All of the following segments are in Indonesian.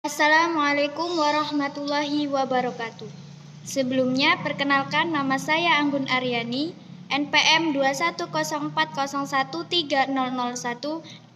Assalamualaikum warahmatullahi wabarakatuh. Sebelumnya, perkenalkan nama saya Anggun Aryani, NPM 21040130001,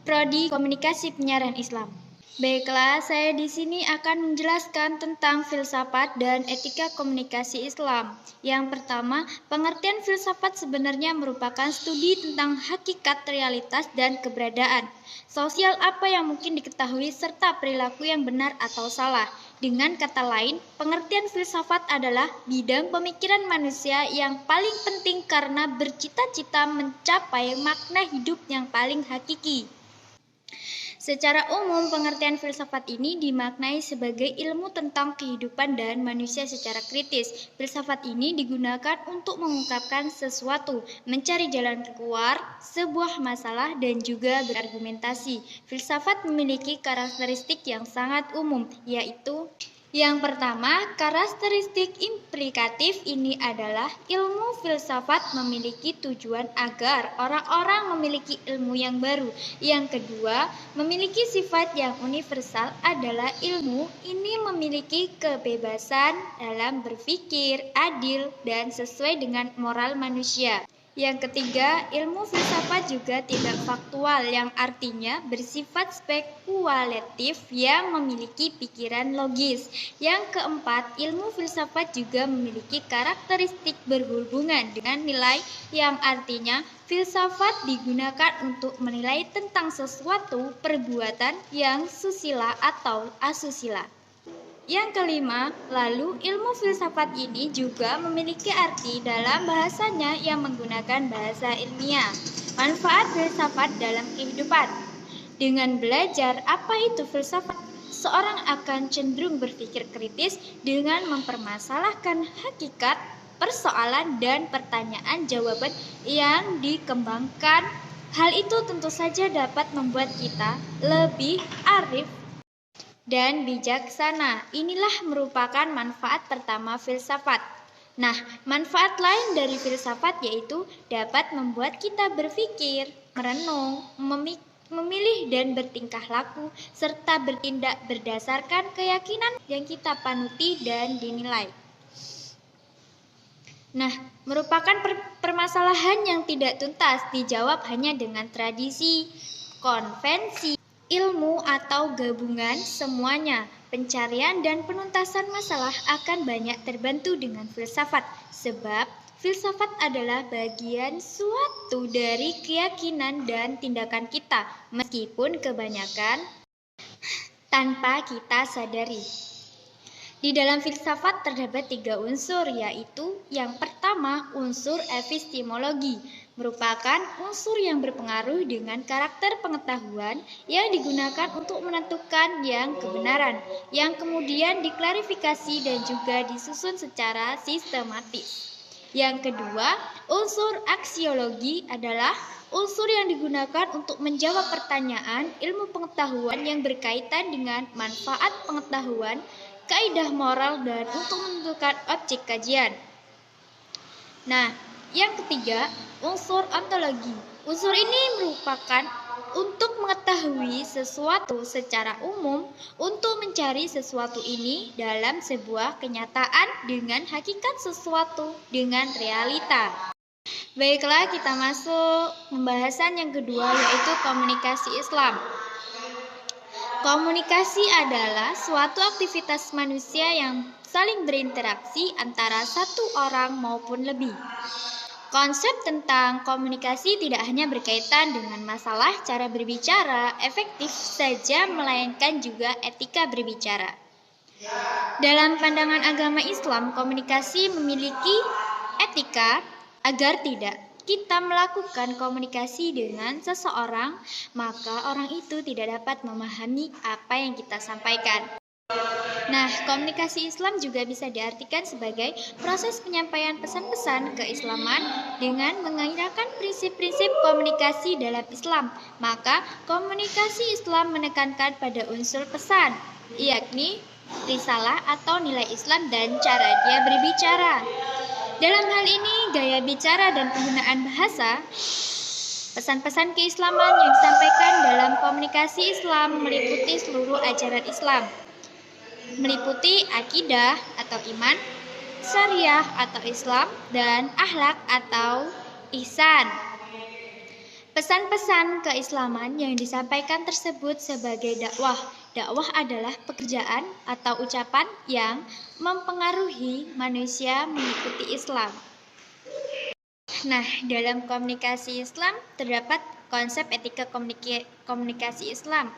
Prodi Komunikasi Penyiaran Islam. Baiklah, saya di sini akan menjelaskan tentang filsafat dan etika komunikasi Islam. Yang pertama, pengertian filsafat sebenarnya merupakan studi tentang hakikat, realitas, dan keberadaan sosial apa yang mungkin diketahui serta perilaku yang benar atau salah. Dengan kata lain, pengertian filsafat adalah bidang pemikiran manusia yang paling penting karena bercita-cita mencapai makna hidup yang paling hakiki. Secara umum, pengertian filsafat ini dimaknai sebagai ilmu tentang kehidupan dan manusia secara kritis. Filsafat ini digunakan untuk mengungkapkan sesuatu, mencari jalan keluar sebuah masalah, dan juga berargumentasi. Filsafat memiliki karakteristik yang sangat umum, yaitu yang pertama, karakteristik implikatif ini adalah ilmu filsafat memiliki tujuan agar orang-orang memiliki ilmu yang baru. Yang kedua, memiliki sifat yang universal adalah ilmu ini memiliki kebebasan dalam berpikir, adil, dan sesuai dengan moral manusia. Yang ketiga, ilmu filsafat juga tidak faktual, yang artinya bersifat spekulatif yang memiliki pikiran logis. Yang keempat, ilmu filsafat juga memiliki karakteristik berhubungan dengan nilai, yang artinya filsafat digunakan untuk menilai tentang sesuatu perbuatan yang susila atau asusila. Yang kelima, lalu ilmu filsafat ini juga memiliki arti dalam bahasanya yang menggunakan bahasa ilmiah. Manfaat filsafat dalam kehidupan. Dengan belajar apa itu filsafat, seorang akan cenderung berpikir kritis dengan mempermasalahkan hakikat, persoalan, dan pertanyaan jawaban yang dikembangkan. Hal itu tentu saja dapat membuat kita lebih arif dan bijaksana. Inilah merupakan manfaat pertama filsafat. Nah, manfaat lain dari filsafat yaitu dapat membuat kita berpikir, merenung, memilih dan bertingkah laku, serta bertindak berdasarkan keyakinan yang kita panuti dan dinilai. Nah, merupakan permasalahan yang tidak tuntas dijawab hanya dengan tradisi, konvensi, ilmu atau gabungan semuanya. Pencarian dan penuntasan masalah akan banyak terbantu dengan filsafat, sebab filsafat adalah bagian suatu dari keyakinan dan tindakan kita, meskipun kebanyakan tanpa kita sadari. Di dalam filsafat terdapat 3 unsur, yaitu yang pertama, unsur epistemologi, merupakan unsur yang berpengaruh dengan karakter pengetahuan yang digunakan untuk menentukan yang kebenaran, yang kemudian diklarifikasi dan juga disusun secara sistematis. Yang kedua, unsur aksiologi adalah unsur yang digunakan untuk menjawab pertanyaan ilmu pengetahuan yang berkaitan dengan manfaat pengetahuan, kaidah moral, dan untuk menentukan objek kajian. Nah, yang ketiga, unsur ontologi. Unsur ini merupakan untuk mengetahui sesuatu secara umum, untuk mencari sesuatu ini dalam sebuah kenyataan dengan hakikat sesuatu dengan realita. Baiklah, kita masuk pembahasan yang kedua, yaitu komunikasi Islam. Komunikasi adalah suatu aktivitas manusia yang saling berinteraksi antara satu orang maupun lebih. Konsep tentang komunikasi tidak hanya berkaitan dengan masalah cara berbicara efektif saja, melainkan juga etika berbicara. Dalam pandangan agama Islam, komunikasi memiliki etika agar tidak kita melakukan komunikasi dengan seseorang, maka orang itu tidak dapat memahami apa yang kita sampaikan. Nah, komunikasi Islam juga bisa diartikan sebagai proses penyampaian pesan-pesan keislaman dengan menggunakan prinsip-prinsip komunikasi dalam Islam. Maka, komunikasi Islam menekankan pada unsur pesan, yakni risalah atau nilai Islam dan cara dia berbicara. Dalam hal ini, gaya bicara dan penggunaan bahasa, pesan-pesan keislaman yang disampaikan dalam komunikasi Islam meliputi seluruh ajaran Islam. meliputi akidah atau iman, syariah atau Islam, dan akhlak atau ihsan. Pesan-pesan keislaman yang disampaikan tersebut sebagai dakwah. Dakwah adalah pekerjaan atau ucapan yang mempengaruhi manusia mengikuti Islam. Nah, dalam komunikasi Islam terdapat konsep etika komunikasi Islam,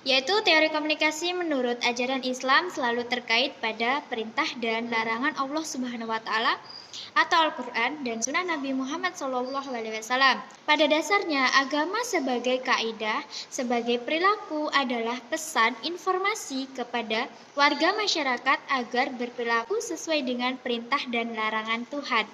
yaitu teori komunikasi menurut ajaran Islam selalu terkait pada perintah dan larangan Allah Subhanahu wa taala atau Al-Qur'an dan sunnah Nabi Muhammad SAW. Pada dasarnya, agama sebagai kaidah, sebagai perilaku adalah pesan informasi kepada warga masyarakat agar berperilaku sesuai dengan perintah dan larangan Tuhan.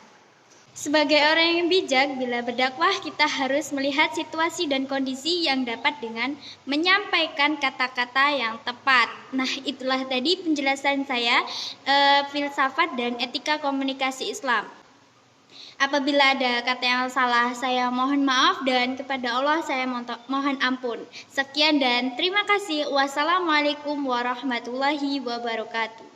Sebagai orang yang bijak, bila berdakwah kita harus melihat situasi dan kondisi yang dapat dengan menyampaikan kata-kata yang tepat. Nah, itulah tadi penjelasan saya filsafat dan etika komunikasi Islam. Apabila ada kata yang salah, saya mohon maaf dan kepada Allah saya mohon ampun. Sekian dan terima kasih. Wassalamualaikum warahmatullahi wabarakatuh.